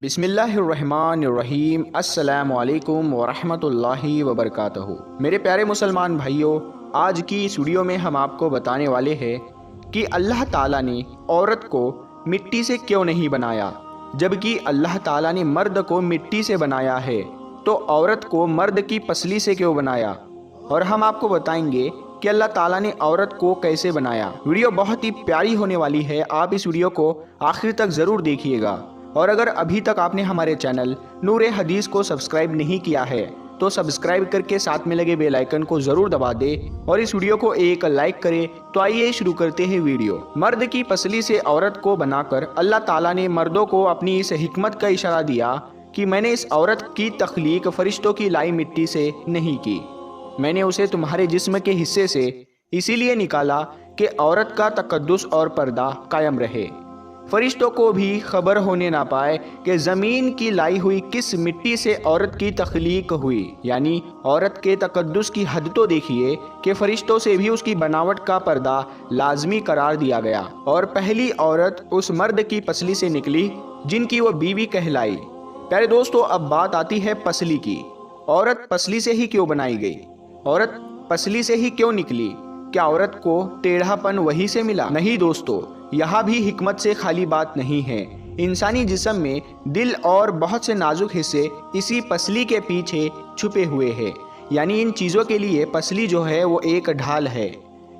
بسم اللہ الرحمن الرحیم۔ السلام علیکم ورحمۃ اللہ وبرکاتہ۔ میرے پیارے مسلمان بھائیوں، آج کی اس ویڈیو میں ہم آپ کو بتانے والے ہیں کہ اللہ تعالیٰ نے عورت کو مٹی سے کیوں نہیں بنایا، جبکہ اللہ تعالیٰ نے مرد کو مٹی سے بنایا ہے، تو عورت کو مرد کی پسلی سے کیوں بنایا؟ اور ہم آپ کو بتائیں گے کہ اللہ تعالیٰ نے عورت کو کیسے بنایا۔ ویڈیو بہت ہی پیاری ہونے والی ہے، آپ اس ویڈیو کو آخر تک ضرور دیکھیے گا۔ اور اگر ابھی تک آپ نے ہمارے چینل نور حدیث کو سبسکرائب نہیں کیا ہے تو سبسکرائب کر کے ساتھ میں لگے بیل آئیکن کو ضرور دبا دے اور اس ویڈیو کو ایک لائک کرے۔ تو آئیے شروع کرتے ہیں ویڈیو۔ مرد کی پسلی سے عورت کو بنا کر اللہ تعالیٰ نے مردوں کو اپنی اس حکمت کا اشارہ دیا کہ میں نے اس عورت کی تخلیق فرشتوں کی لائی مٹی سے نہیں کی، میں نے اسے تمہارے جسم کے حصے سے اسی لیے نکالا کہ عورت کا تقدس اور پردہ قائم رہے، فرشتوں کو بھی خبر ہونے نہ پائے کہ زمین کی لائی ہوئی کس مٹی سے عورت کی تخلیق ہوئی۔ یعنی عورت کے تقدس کی حد تو دیکھیے کہ فرشتوں سے بھی اس کی بناوٹ کا پردہ لازمی قرار دیا گیا، اور پہلی عورت اس مرد کی پسلی سے نکلی جن کی وہ بیوی کہلائی۔ پیارے دوستو، اب بات آتی ہے پسلی کی۔ عورت پسلی سے ہی کیوں بنائی گئی؟ عورت پسلی سے ہی کیوں نکلی؟ کیا عورت کو ٹیڑھا پن وہی سے ملا؟ نہیں دوستو، یہاں بھی حکمت سے خالی بات نہیں ہے۔ انسانی جسم میں دل اور بہت سے نازک حصے اسی پسلی کے پیچھے چھپے ہوئے ہیں۔ یعنی ان چیزوں کے لیے پسلی جو ہے وہ ایک ڈھال ہے،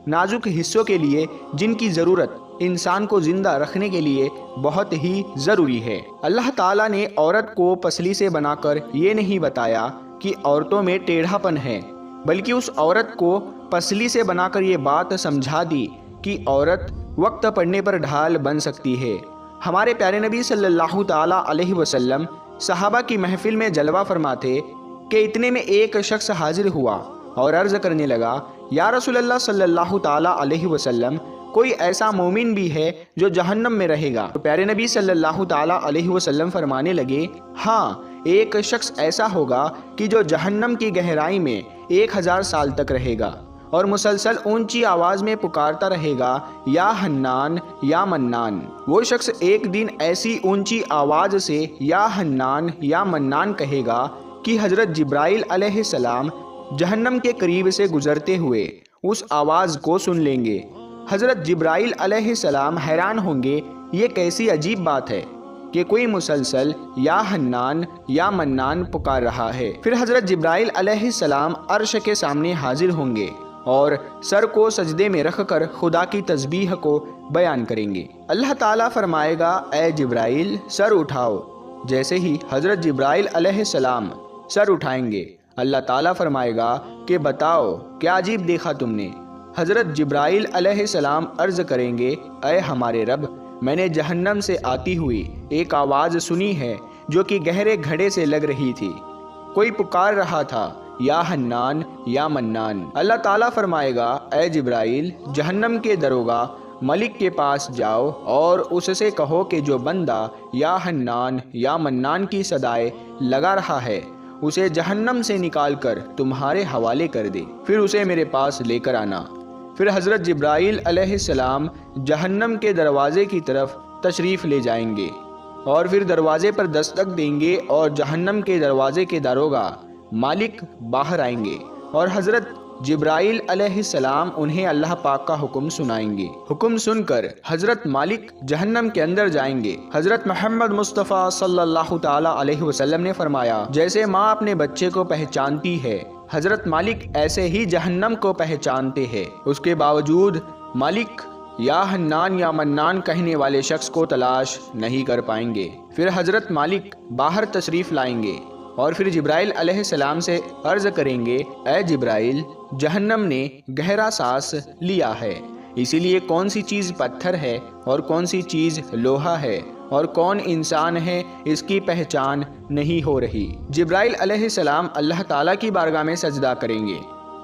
نازک حصوں کے لیے جن کی ضرورت انسان کو زندہ رکھنے کے لیے بہت ہی ضروری ہے۔ اللہ تعالیٰ نے عورت کو پسلی سے بنا کر یہ نہیں بتایا کہ عورتوں میں ٹیڑھا پن ہے، بلکہ اس عورت کو پسلی سے بنا کر یہ بات سمجھا دی کہ عورت وقت پڑنے پر ڈھال بن سکتی ہے۔ ہمارے پیارے نبی صلی اللہ تعالیٰ علیہ وسلم صحابہ کی محفل میں جلوہ فرماتے کہ اتنے میں ایک شخص حاضر ہوا اور عرض کرنے لگا، یا رسول اللہ صلی اللہ تعالیٰ علیہ وسلم، کوئی ایسا مومن بھی ہے جو جہنم میں رہے گا؟ تو پیارے نبی صلی اللہ تعالیٰ علیہ وسلم فرمانے لگے، ہاں، ایک شخص ایسا ہوگا کہ جو جہنم کی گہرائی میں 1000 سال تک رہے گا اور مسلسل اونچی آواز میں پکارتا رہے گا، یا حنان یا منان۔ وہ شخص ایک دن ایسی اونچی آواز سے یا حنان یا منان کہے گا کہ حضرت جبرائیل علیہ السلام جہنم کے قریب سے گزرتے ہوئے اس آواز کو سن لیں گے۔ حضرت جبرائیل علیہ السلام حیران ہوں گے، یہ کیسی عجیب بات ہے کہ کوئی مسلسل یا حنان یا منان پکار رہا ہے۔ پھر حضرت جبرائیل علیہ السلام عرش کے سامنے حاضر ہوں گے اور سر کو سجدے میں رکھ کر خدا کی تسبیح کو بیان کریں گے۔ اللہ تعالیٰ فرمائے گا، اے جبرائیل سر اٹھاؤ۔ جیسے ہی حضرت جبرائیل علیہ السلام سر اٹھائیں گے، اللہ تعالیٰ فرمائے گا کہ بتاؤ کیا عجیب دیکھا تم نے؟ حضرت جبرائیل علیہ السلام عرض کریں گے، اے ہمارے رب، میں نے جہنم سے آتی ہوئی ایک آواز سنی ہے جو کہ گہرے گھڑے سے لگ رہی تھی، کوئی پکار رہا تھا، یا حنان یا منان۔ اللہ تعالیٰ فرمائے گا، اے جبرائیل، جہنم کے دروگا ملک کے پاس جاؤ اور اس سے کہو کہ جو بندہ یا حنان یا منان کی صدائے لگا رہا ہے اسے جہنم سے نکال کر تمہارے حوالے کر دے، پھر اسے میرے پاس لے کر آنا۔ پھر حضرت جبرائیل علیہ السلام جہنم کے دروازے کی طرف تشریف لے جائیں گے اور پھر دروازے پر دستک دیں گے اور جہنم کے دروازے کے داروغہ مالک باہر آئیں گے اور حضرت جبرائیل علیہ السلام انہیں اللہ پاک کا حکم سنائیں گے۔ حکم سن کر حضرت مالک جہنم کے اندر جائیں گے۔ حضرت محمد مصطفیٰ صلی اللہ تعالیٰ علیہ وسلم نے فرمایا، جیسے ماں اپنے بچے کو پہچانتی ہے، حضرت مالک ایسے ہی جہنم کو پہچانتے ہیں۔ اس کے باوجود مالک یا حنان یا منان کہنے والے شخص کو تلاش نہیں کر پائیں گے۔ پھر حضرت مالک باہر تشریف لائیں گے اور پھر جبرائیل علیہ السلام سے عرض کریں گے، اے جبرائیل، جہنم نے گہرا سانس لیا ہے، اسی لیے کون سی چیز پتھر ہے اور کون سی چیز لوہا ہے اور کون انسان ہے اس کی پہچان نہیں ہو رہی۔ جبرائیل علیہ السلام اللہ تعالیٰ کی بارگاہ میں سجدہ کریں گے۔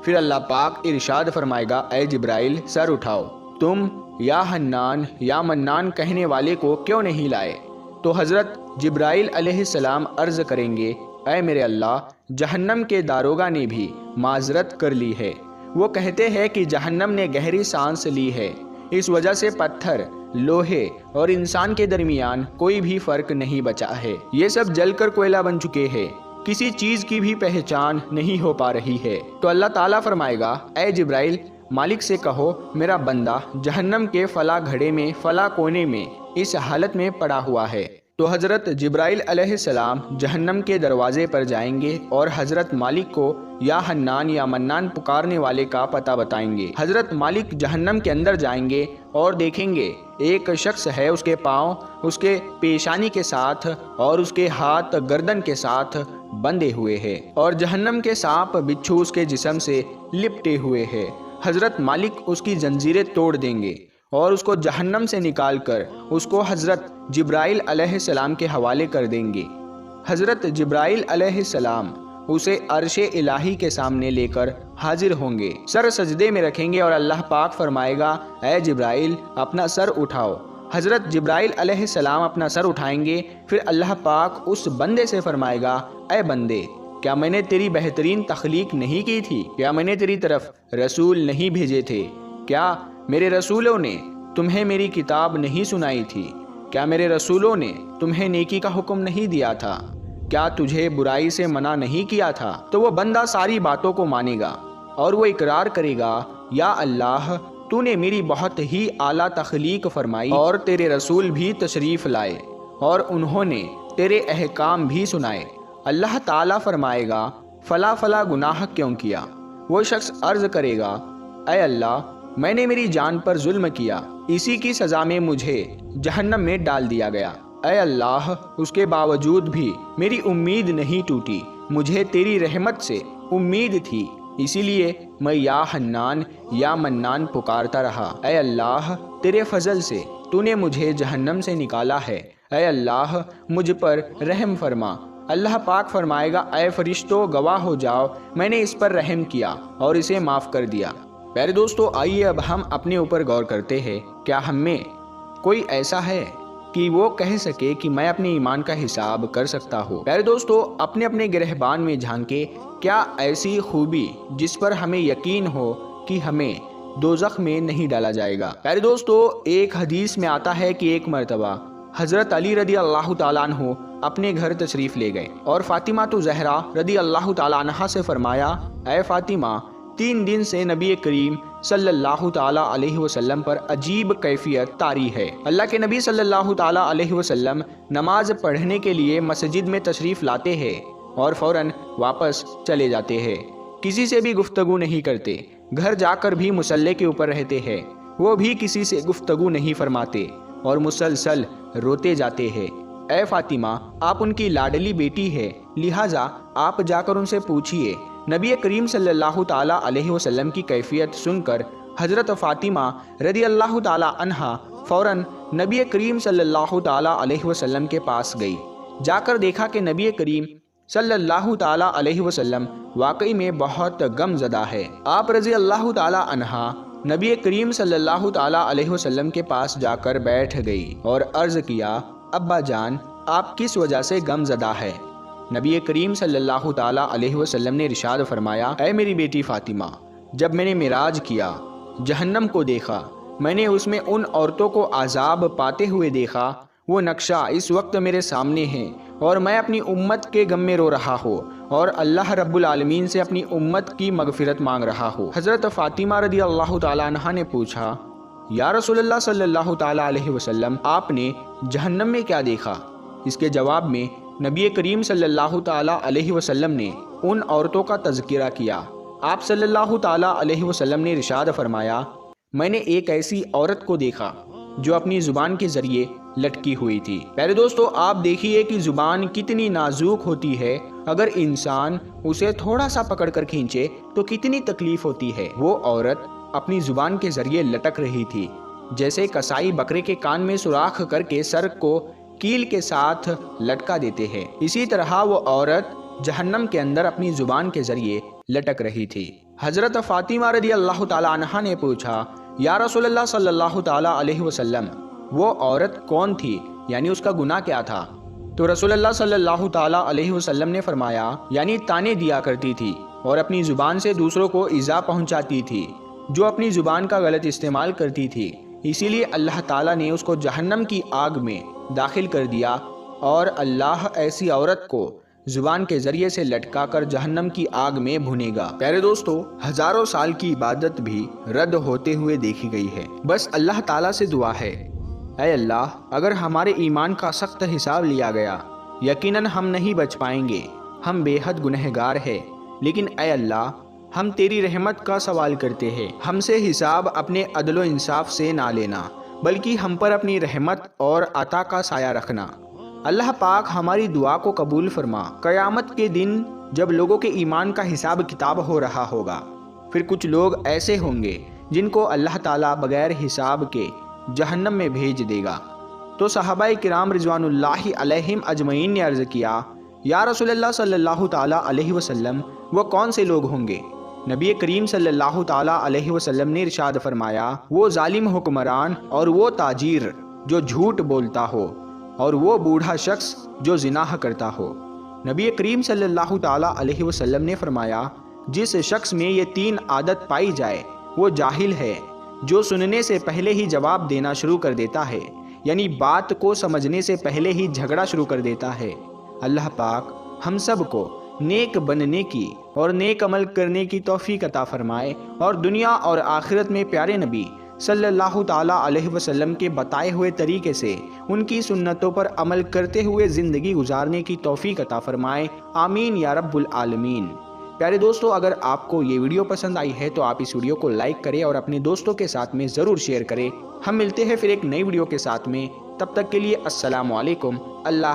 پھر اللہ پاک ارشاد فرمائے گا، اے جبرائیل سر اٹھاؤ، تم یا حنان یا منان کہنے والے کو کیوں نہیں لائے؟ تو حضرت جبرائیل علیہ السلام عرض کریں گے، اے میرے اللہ، جہنم کے داروغہ نے بھی معذرت کر لی ہے، وہ کہتے ہیں کہ جہنم نے گہری سانس لی ہے، اس وجہ سے پتھر لوہے اور انسان کے درمیان کوئی بھی فرق نہیں بچا ہے۔ یہ سب جل کر کوئلہ بن چکے ہیں، کسی چیز کی بھی پہچان نہیں ہو پا رہی ہے۔ تو اللہ تعالیٰ فرمائے گا، اے جبرائیل، مالک سے کہو میرا بندہ جہنم کے فلاں گھڑے میں فلاں کونے میں اس حالت میں پڑا ہوا ہے۔ تو حضرت جبرائیل علیہ السلام جہنم کے دروازے پر جائیں گے اور حضرت مالک کو یا حنان یا منان پکارنے والے کا پتہ بتائیں گے۔ حضرت مالک جہنم کے اندر جائیں گے اور دیکھیں گے ایک شخص ہے، اس کے پاؤں اس کے پیشانی کے ساتھ اور اس کے ہاتھ گردن کے ساتھ بندھے ہوئے ہیں اور جہنم کے سانپ بچھو اس کے جسم سے لپٹے ہوئے ہیں۔ حضرت مالک اس کی زنجیریں توڑ دیں گے اور اس کو جہنم سے نکال کر اس کو حضرت جبرائیل علیہ السلام کے حوالے کر دیں گے۔ حضرت جبرائیل علیہ السلام اسے عرش الہی کے سامنے لے کر حاضر ہوں گے، سر سجدے میں رکھیں گے اور اللہ پاک فرمائے گا، اے جبرائیل اپنا سر اٹھاؤ۔ حضرت جبرائیل علیہ السلام اپنا سر اٹھائیں گے، پھر اللہ پاک اس بندے سے فرمائے گا، اے بندے، کیا میں نے تیری بہترین تخلیق نہیں کی تھی؟ کیا میں نے تیری طرف رسول نہیں بھیجے تھے؟ کیا میرے رسولوں نے تمہیں میری کتاب نہیں سنائی تھی؟ کیا میرے رسولوں نے تمہیں نیکی کا حکم نہیں دیا تھا؟ کیا تجھے برائی سے منع نہیں کیا تھا؟ تو وہ بندہ ساری باتوں کو مانے گا اور وہ اقرار کرے گا، یا اللہ، تو نے میری بہت ہی اعلیٰ تخلیق فرمائی اور تیرے رسول بھی تشریف لائے اور انہوں نے تیرے احکام بھی سنائے۔ اللہ تعالیٰ فرمائے گا، فلاں فلاں گناہ کیوں کیا؟ وہ شخص عرض کرے گا، اے اللہ، میں نے میری جان پر ظلم کیا، اسی کی سزا میں مجھے جہنم میں ڈال دیا گیا۔ اے اللہ، اس کے باوجود بھی میری امید نہیں ٹوٹی، مجھے تیری رحمت سے امید تھی، اسی لیے میں یا حنان یا منان پکارتا رہا۔ اے اللہ، تیرے فضل سے تو نے مجھے جہنم سے نکالا ہے، اے اللہ مجھ پر رحم فرما۔ اللہ پاک فرمائے گا، اے فرشتوں گواہ ہو جاؤ، میں نے اس پر رحم کیا اور اسے معاف کر دیا۔ پیارے دوستو، آئیے اب ہم اپنے اوپر غور کرتے ہیں، کیا ہم میں کوئی ایسا ہے کہ وہ کہہ سکے کہ میں اپنے ایمان کا حساب کر سکتا ہوں؟ پیارے دوستو، اپنے اپنے گرہبان میں جھانکے، کیا ایسی خوبی جس پر ہمیں یقین ہو کہ ہمیں دوزخ میں نہیں ڈالا جائے گا؟ پیارے دوستو، ایک حدیث میں آتا ہے کہ ایک مرتبہ حضرت علی رضی اللہ تعالیٰ عنہ اپنے گھر تشریف لے گئے اور فاطمہ زہرا رضی اللہ تعالیٰ عنہا سے فرمایا، اے فاطمہ، 3 دن سے نبی کریم صلی اللہ تعالیٰ علیہ وسلم پر عجیب کیفیت طاری ہے۔ اللہ کے نبی صلی اللہ تعالیٰ علیہ وسلم نماز پڑھنے کے لیے مسجد میں تشریف لاتے ہیں اور فوراً واپس چلے جاتے ہیں، کسی سے بھی گفتگو نہیں کرتے، گھر جا کر بھی مصلی کے اوپر رہتے ہیں، وہ بھی کسی سے گفتگو نہیں فرماتے اور مسلسل روتے جاتے ہیں۔ اے فاطمہ، آپ ان کی لاڈلی بیٹی ہے، لہٰذا آپ جا کر ان سے پوچھئے۔ نبی کریم صلی اللہ تعالیٰ علیہ وسلم کی کیفیت سن کر حضرت فاطمہ رضی اللہ تعالیٰ عنہا فوراً نبی کریم صلی اللہ تعالیٰ علیہ وسلم کے پاس گئی۔ جا کر دیکھا کہ نبی کریم صلی اللہ تعالیٰ علیہ وسلم واقعی میں بہت غم زدہ ہے۔ آپ رضی اللہ تعالیٰ عنہا نبی کریم صلی اللہ تعالیٰ علیہ وسلم کے پاس جا کر بیٹھ گئی اور عرض کیا، ابا جان، آپ کس وجہ سے غم زدہ ہے؟ نبی کریم صلی اللہ تعالیٰ علیہ وسلم نے ارشاد فرمایا، اے میری بیٹی فاطمہ، جب میں نے معراج کیا، جہنم کو دیکھا، میں نے اس میں ان عورتوں کو عذاب پاتے ہوئے دیکھا، وہ نقشہ اس وقت میرے سامنے ہے اور میں اپنی امت کے غم میں رو رہا ہوں اور اللہ رب العالمین سے اپنی امت کی مغفرت مانگ رہا ہوں۔ حضرت فاطمہ رضی اللہ تعالیٰ عنہا نے پوچھا، یا رسول اللہ صلی اللہ تعالیٰ علیہ وسلم، آپ نے جہنم میں کیا دیکھا؟ اس کے جواب میں نبی کریم صلی اللہ تعالیٰ علیہ وسلم نے ان عورتوں کا تذکرہ کیا۔ آپ صلی اللہ تعالیٰ علیہ وسلم نے ارشاد فرمایا، میں نے ایک ایسی عورت کو دیکھا جو اپنی زبان کے ذریعے لٹکی ہوئی تھی۔ پیارے دوستو، آپ دیکھیے کہ زبان کتنی نازک ہوتی ہے، اگر انسان اسے تھوڑا سا پکڑ کر کھینچے تو کتنی تکلیف ہوتی ہے۔ وہ عورت اپنی زبان کے ذریعے لٹک رہی تھی، جیسے کسائی بکرے کے کان میں سوراخ کر کے سر کو کیل کے ساتھ لٹکا دیتے ہیں، اسی طرح وہ عورت جہنم کے اندر اپنی زبان کے ذریعے لٹک رہی تھی۔ حضرت فاطمہ رضی اللہ تعالیٰ عنہا نے پوچھا، یا رسول اللہ صلی اللہ تعالیٰ علیہ وسلم، وہ عورت کون تھی، یعنی اس کا گناہ کیا تھا؟ تو رسول اللہ صلی اللہ تعالیٰ علیہ وسلم نے فرمایا، یعنی تانے دیا کرتی تھی اور اپنی زبان سے دوسروں کو ایذا پہنچاتی تھی، جو اپنی زبان کا غلط استعمال کرتی تھی، اسی لیے اللہ تعالیٰ نے اس کو جہنم کی آگ میں داخل کر دیا، اور اللہ ایسی عورت کو زبان کے ذریعے سے لٹکا کر جہنم کی آگ میں بھونے گا۔ پیارے دوستو، ہزاروں سال کی عبادت بھی رد ہوتے ہوئے دیکھی گئی ہے۔ بس اللہ تعالیٰ سے دعا ہے، اے اللہ، اگر ہمارے ایمان کا سخت حساب لیا گیا، یقیناً ہم نہیں بچ پائیں گے، ہم بے حد گنہگار ہیں، لیکن اے اللہ، ہم تیری رحمت کا سوال کرتے ہیں، ہم سے حساب اپنے عدل و انصاف سے نہ لینا، بلکہ ہم پر اپنی رحمت اور عطا کا سایہ رکھنا۔ اللہ پاک ہماری دعا کو قبول فرما۔ قیامت کے دن جب لوگوں کے ایمان کا حساب کتاب ہو رہا ہوگا، پھر کچھ لوگ ایسے ہوں گے جن کو اللہ تعالیٰ بغیر حساب کے جہنم میں بھیج دے گا۔ تو صحابہ کرام رضوان اللہ علیہم اجمعین نے عرض کیا، یا رسول اللہ صلی اللہ تعالیٰ علیہ وسلم، وہ کون سے لوگ ہوں گے؟ نبی کریم صلی اللہ تعالیٰ علیہ وسلم نے ارشاد فرمایا، وہ ظالم حکمران، اور وہ تاجر جو جھوٹ بولتا ہو، اور وہ بوڑھا شخص جو زنا کرتا ہو۔ نبی کریم صلی اللہ تعالیٰ علیہ وسلم نے فرمایا، جس شخص میں یہ تین عادت پائی جائے وہ جاہل ہے، جو سننے سے پہلے ہی جواب دینا شروع کر دیتا ہے، یعنی بات کو سمجھنے سے پہلے ہی جھگڑا شروع کر دیتا ہے۔ اللہ پاک ہم سب کو نیک بننے کی اور نیک عمل کرنے کی توفیق عطا فرمائے، اور دنیا اور آخرت میں پیارے نبی صلی اللہ تعالیٰ علیہ وسلم کے بتائے ہوئے طریقے سے ان کی سنتوں پر عمل کرتے ہوئے زندگی گزارنے کی توفیق عطا فرمائے، آمین یا رب العالمین۔ پیارے دوستو، اگر آپ کو یہ ویڈیو پسند آئی ہے تو آپ اس ویڈیو کو لائک کریں اور اپنے دوستوں کے ساتھ میں ضرور شیئر کریں۔ ہم ملتے ہیں پھر ایک نئی ویڈیو کے ساتھ میں، تب تک کے لیے السلام علیکم۔ اللہ